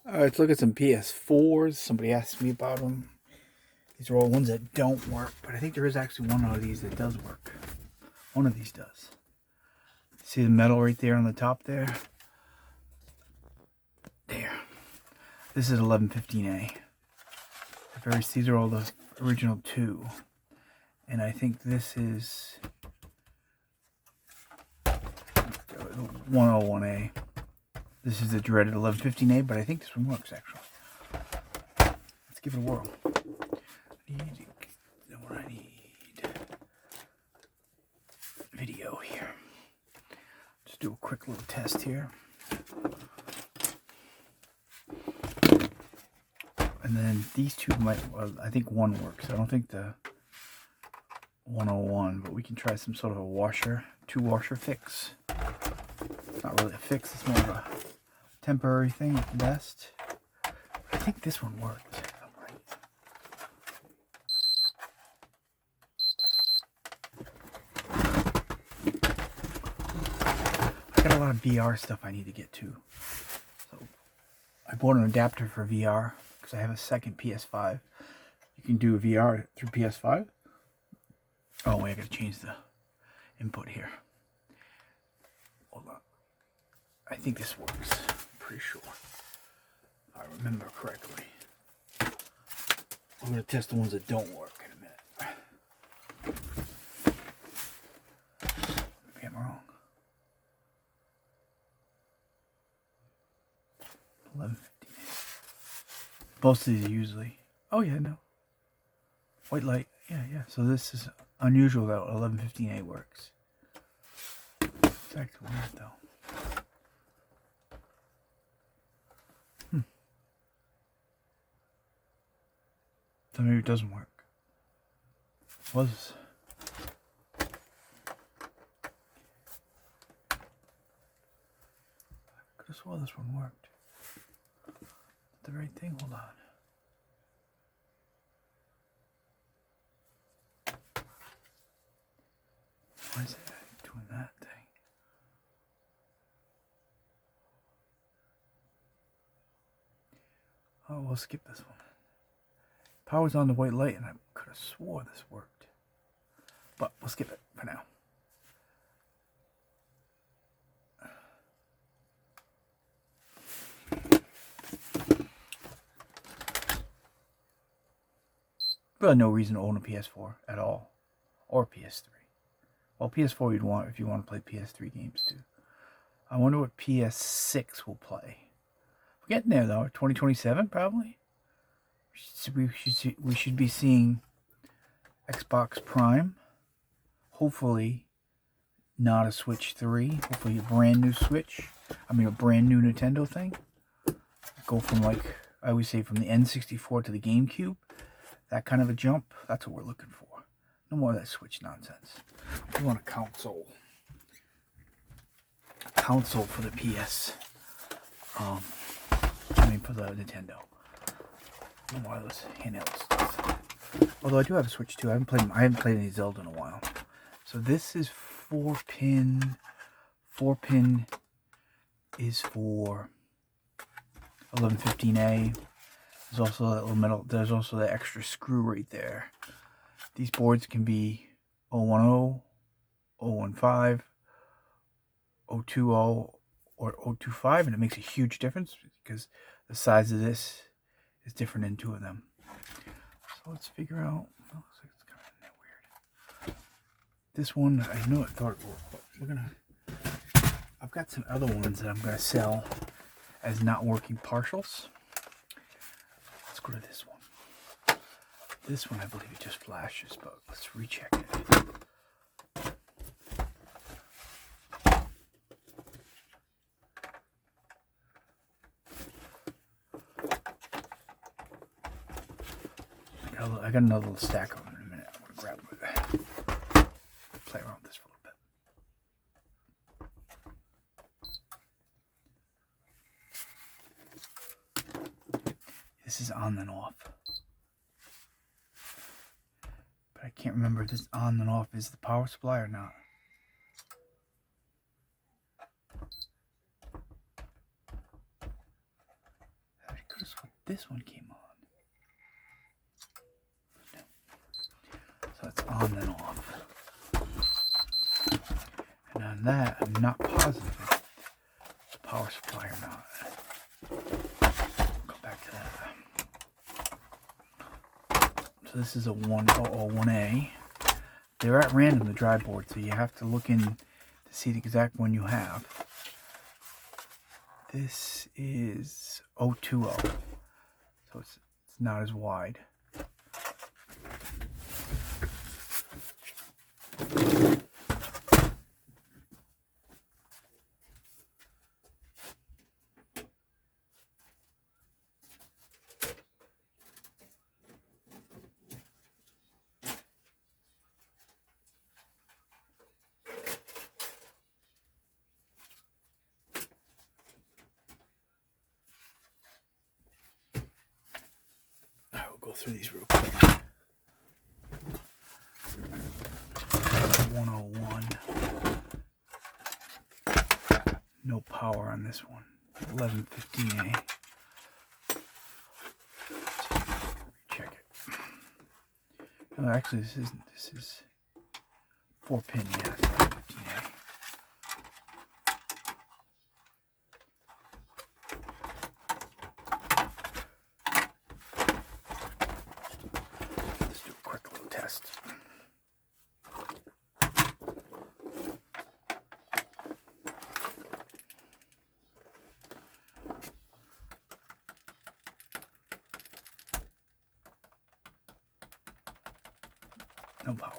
Alright, let's look at some PS4s. Somebody asked me about them. These are all ones that don't work, but I think there is actually one of these that does work. One of these does. See the metal right there on the top there? There. This is 1115A. These are all the original two. And I think this is 101A. This is the dreaded 1115A, but I think this one works actually. Let's give it a whirl. I need video here. Just do a quick little test here. And then these two might, well, I think one works. I don't think the 101, but we can try some sort of a washer, two washer fix. It's not really a fix, it's more of a temporary thing at best. I think this one worked. I got a lot of VR stuff I need to get to. So I bought an adapter for VR because I have a second PS5. You can do VR through PS5. Oh wait, I gotta change the input here. Hold on. I think this works. I'm pretty sure. If I remember correctly. I'm gonna test the ones that don't work in a minute. Maybe I'm wrong. 1150. Most of these are usually. Oh yeah, no. White light. Yeah. So this is unusual that 1115A works. It's actually weird though. So maybe it doesn't work. It was. I could have sworn this one worked. The right thing? Hold on. Why is it doing that thing? Oh, we'll skip this one. Power's on the white light, and I could have swore this worked. But we'll skip it for now. Really no reason to own a PS4 at all. Or PS3. Well, PS4 you'd want if you want to play PS3 games too. I wonder what PS6 will play. We're getting there though. 2027 probably. We should be seeing Xbox Prime. Hopefully not a Switch 3. Hopefully a brand new Switch. I mean a brand new Nintendo thing. Go from, like I always say, from the N64 to the GameCube. That kind of a jump. That's what we're looking for. No more of that Switch nonsense. We want a console. A console for the PS. For the Nintendo. No more of those handheld stuff. Although I do have a Switch too. I haven't played any Zelda in a while. So this is 4-pin. 4-pin is for 1115A. There's also that little metal. There's also that extra screw right there. These boards can be 010, 015, 020, or 025, and it makes a huge difference because the size of this is different in two of them. So let's figure out. Oh, looks like it's kind of weird. This one, I know I thought it worked, but we're gonna. I've got some other ones that I'm gonna sell as not working partials. Let's go to this one. This one, I believe it just flashes, but let's recheck it. I got another little stack of them in a minute. I'm going to grab them. Play around with this for a little bit. This is on and off. But I can't remember if this on and off is the power supply or not. this one came on. So it's on and off. And on that, I'm not positive if it's the power supply or not. Go back to that. So this is a 1001A. They're at random, the dry board, so you have to look in to see the exact one you have. This is 020, so it's not as wide. I will go through these real quick. 101. No power on this one. 1115A. Check it. No, actually, this isn't. This is 4-pin. Yeah, 1115A. Let's do a quick little test. No power.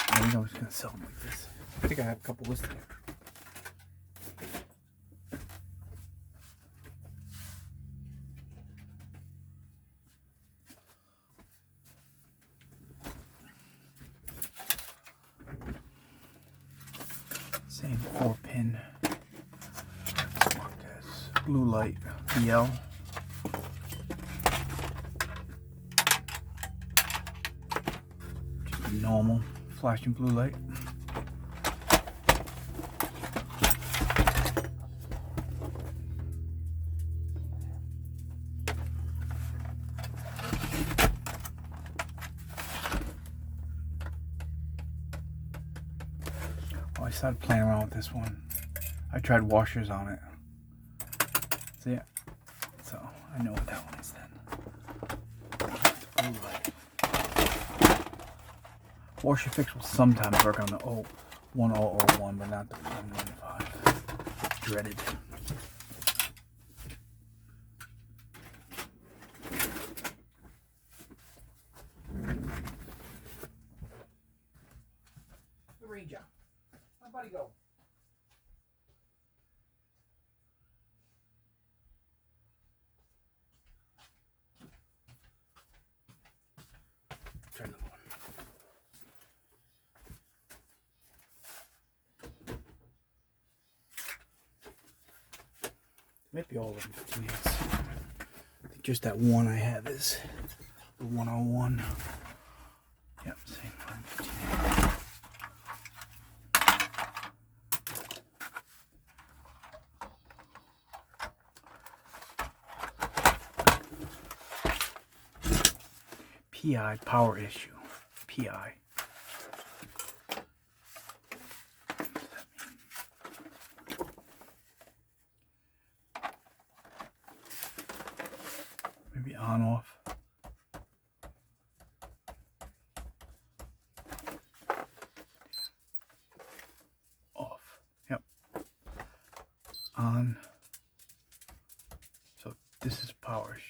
I think I was going to sell them like this. I think I have a couple listed here. Same 4-pin. It's marked as blue light BL. Just a normal flashing blue light. I started playing around with this one. I tried washers on it. See it? So I know what that one is then. Blue light. Washer fix will sometimes work on the 1001, but not the 115. Dreaded. The Ranger. My buddy go. Try another one. Might be all of them 15s. I think just that one I have is the 101. Yep, same one. 15. PI, power issue. PI. Maybe on, off. Off. Yep. On. So this is power issue.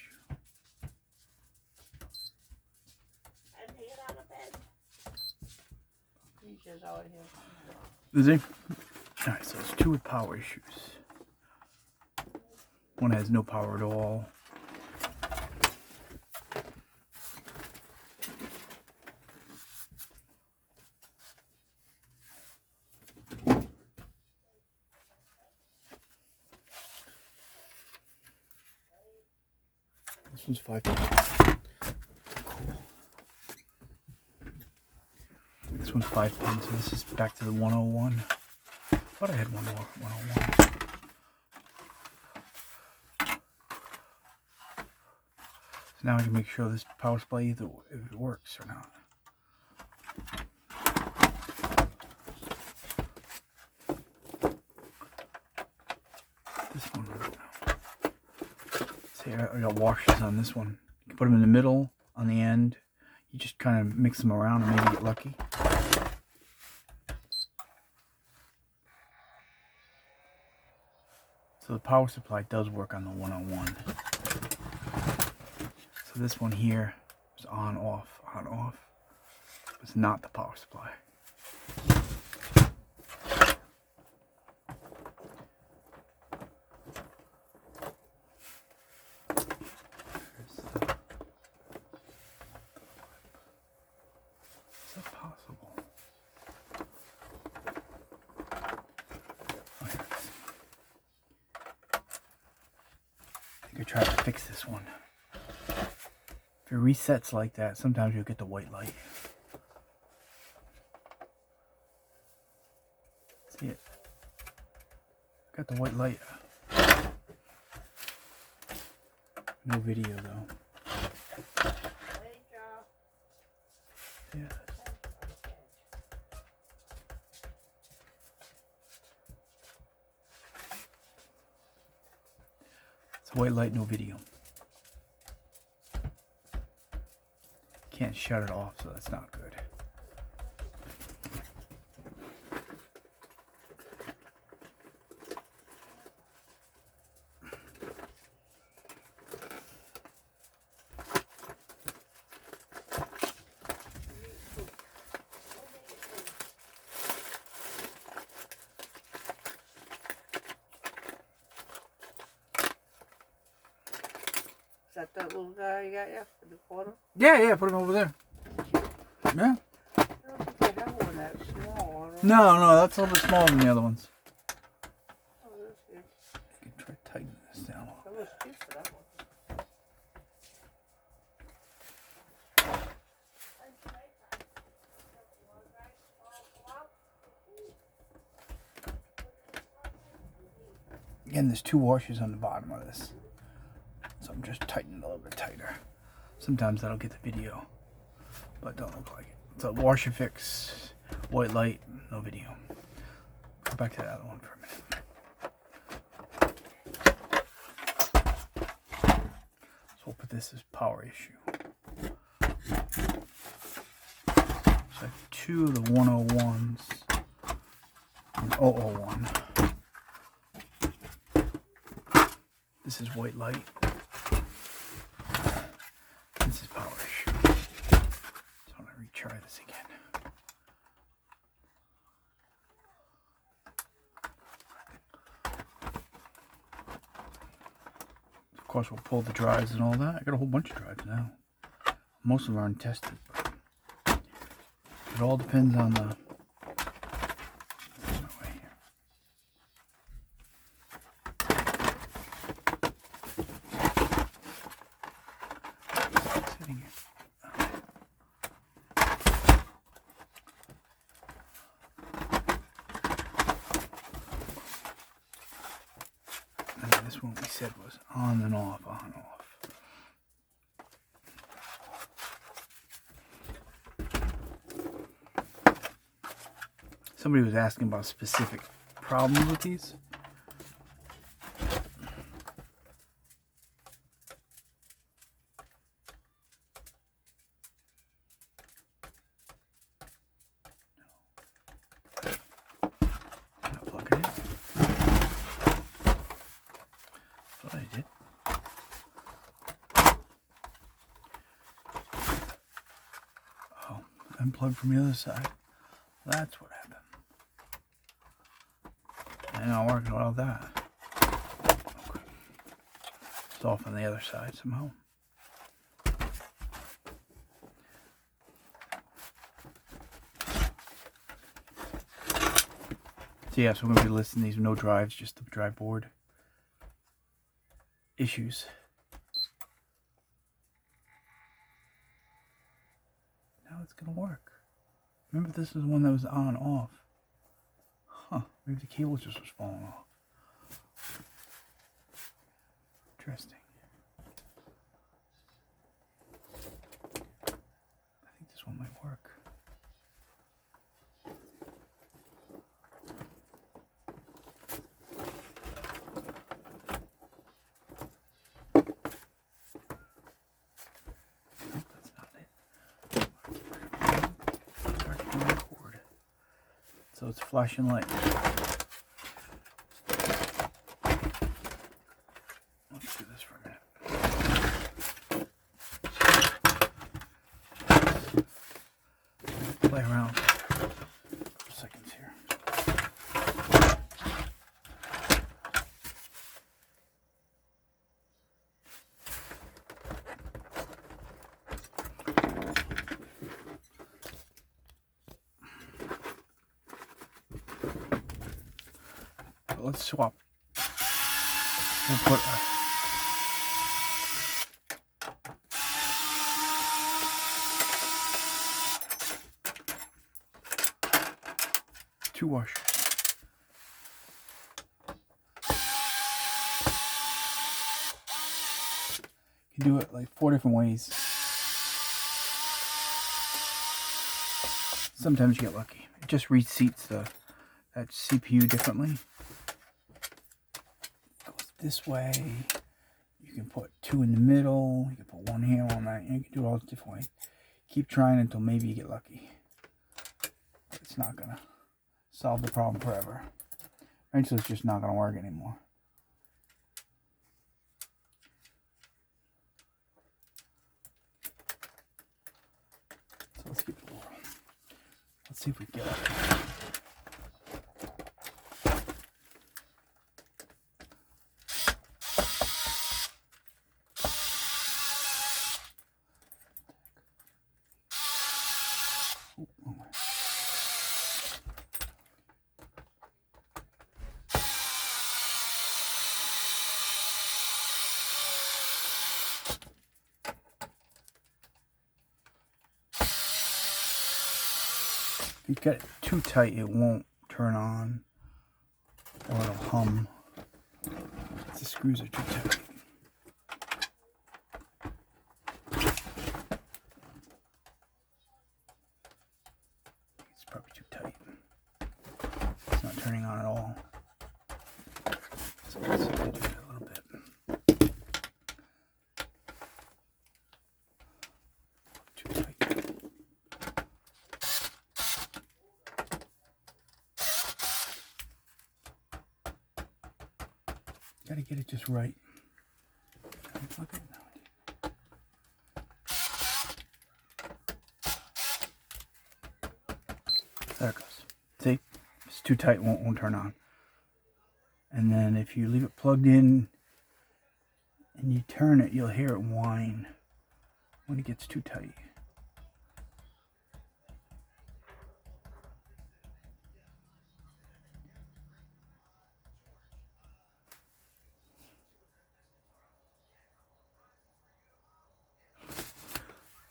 Is he? Alright, so it's two with power issues. One has no power at all. This one's 5. This one's 5 pins, so this is back to the 101. But I had one more 101. So now I can make sure this power supply either if it works or not. This one. See, I got washers on this one. You can put them in the middle, on the end. You just kind of mix them around and maybe get lucky. So the power supply does work on the 101. So this one here is on, off, on, off. It's not the power supply. Is that possible? I think I tried to fix this one. If it resets like that, sometimes you'll get the white light. See it? Got the white light. No video though. Yeah. It's a white light, no video. Can't shut it off, so that's not good. Is that that little guy you got, yeah, in the corner? Yeah, put him over there. Yeah. I don't think they have one that small. No, that's a little bit smaller than the other ones. Oh, this is. You can try tightening this down a little. That was cheap for that one. Again, there's 2 washers on the bottom of this. So I'm just tightening it a little bit tighter. Sometimes that'll get the video, but don't look like it. So washer fix, white light, no video. Go back to the other one for a minute. So we'll put this as power issue. So I have 2 of the 101s and 001. This is white light. This is power issue. So I'm going to retry this again. Of course, we'll pull the drives and all that. I got a whole bunch of drives now. Most of them are untested. But it all depends on the... This one we said was on and off, on and off. Somebody was asking about specific problems with these. Unplugged from the other side. That's what happened. And not working without that. Okay. It's off on the other side somehow. So yeah, so we're going to be listing these no drives, just the drive board issues. Now it's going to work. Remember, this is the one that was on off. Huh, maybe the cable just was falling off. Interesting. I think this one might work. Nope, that's not it. Charging the cord. So it's flashing light. Let's do this for a minute. Play around for seconds here. But let's swap. We'll put two washers. You can do it like 4 different ways. Sometimes you get lucky. It just reseats that CPU differently. It goes this way. You can put 2 in the middle. You can put 1 here, 1 there. You can do it all different ways. Keep trying until maybe you get lucky. It's not gonna solve the problem forever. Eventually it's just not gonna work anymore. So let's keep it low. Let's see if we can get it. If you get it too tight, it won't turn on, or it'll hum. The screws are too tight. It's probably too tight. It's not turning on at all. So let's undo it a little bit. Too tight. Gotta get it just right. Unplug it now. There it goes. See? If it's too tight, it won't turn on. And then if you leave it plugged in and you turn it, you'll hear it whine when it gets too tight.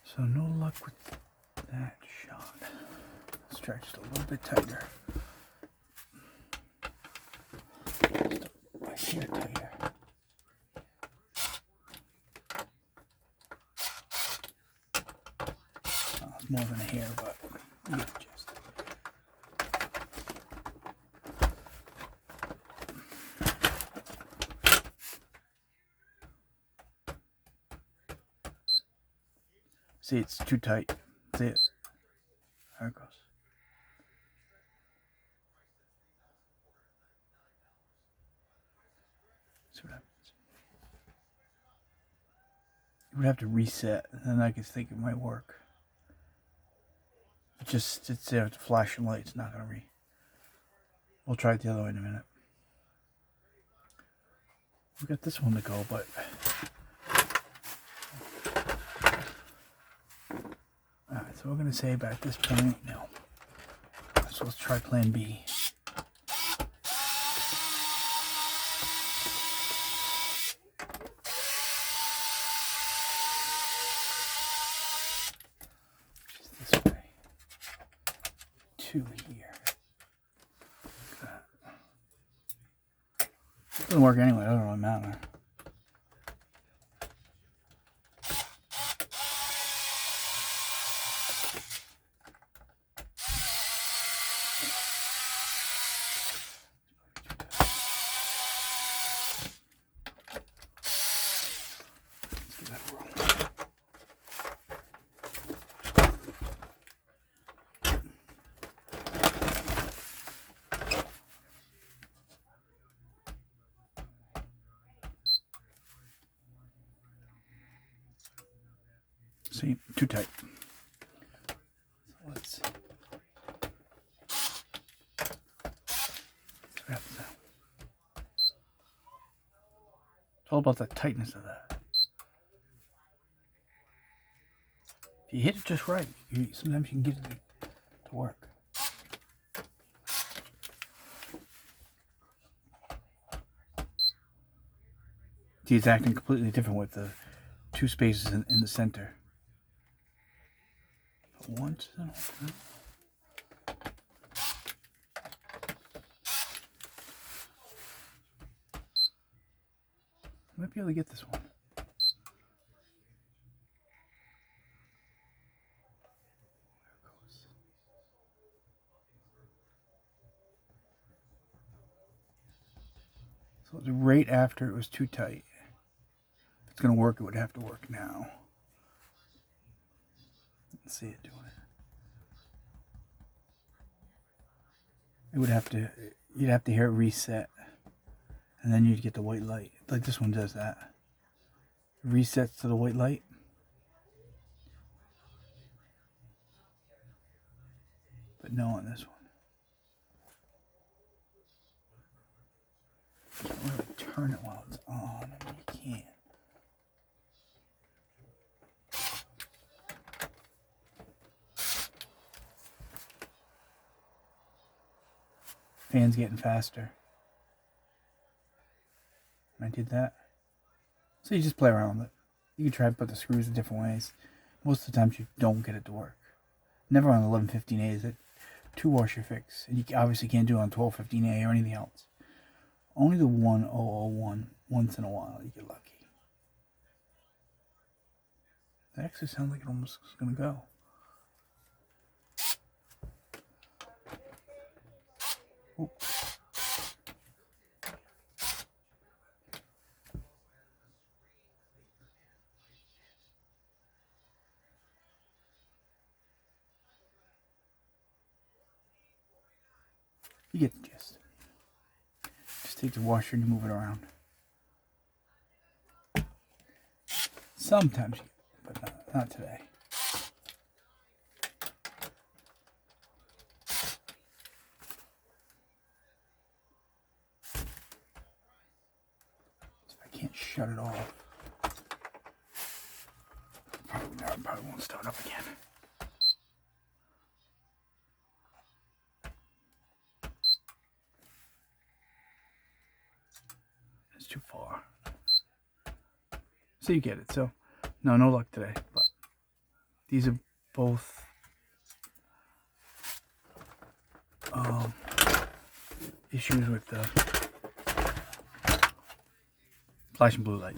So no luck with that shot. Let's try just a little bit tighter. Just right here tighter. It's more than a hair, but you get the gist. See, it's too tight. See it? There it goes. See what happens. You would have to reset, and then I could think it might work. It just sits there with the flashing light. It's not going to We'll try it the other way in a minute. We got this one to go, but alright, so we're going to save at this point. No. So let's try plan B. Just this way. 2 here. Look at that. Doesn't work anyway, it doesn't really matter. See, too tight. So let's wrap this out. It's all about the tightness of that. If you hit it just right, sometimes you can get it to work. See, it's acting completely different with the 2 spaces in the center. But once in a while. I might be able to get this one. So right after it was too tight. If it's going to work, it would have to work now. Let's see it doing it. It would have to, you'd have to hear it reset. And then you'd get the white light. Like this one does that. It resets to the white light. But no on this one. You can't really turn it while it's on. I mean, you can't. Fan's getting faster. I did that. So you just play around with it. You can try to put the screws in different ways. Most of the times you don't get it to work. Never on 1115A is it 2-washer fix. And you obviously can't do it on 1215A or anything else. Only the 1001 once in a while you get lucky. That actually sounds like it almost is going to go. Ooh. You get the gist. Just take the washer and you move it around. Sometimes, but not today. So I can't shut it off. Probably won't start up again. It's too far. So you get it. So no luck today, but these are both issues with the flashing blue light.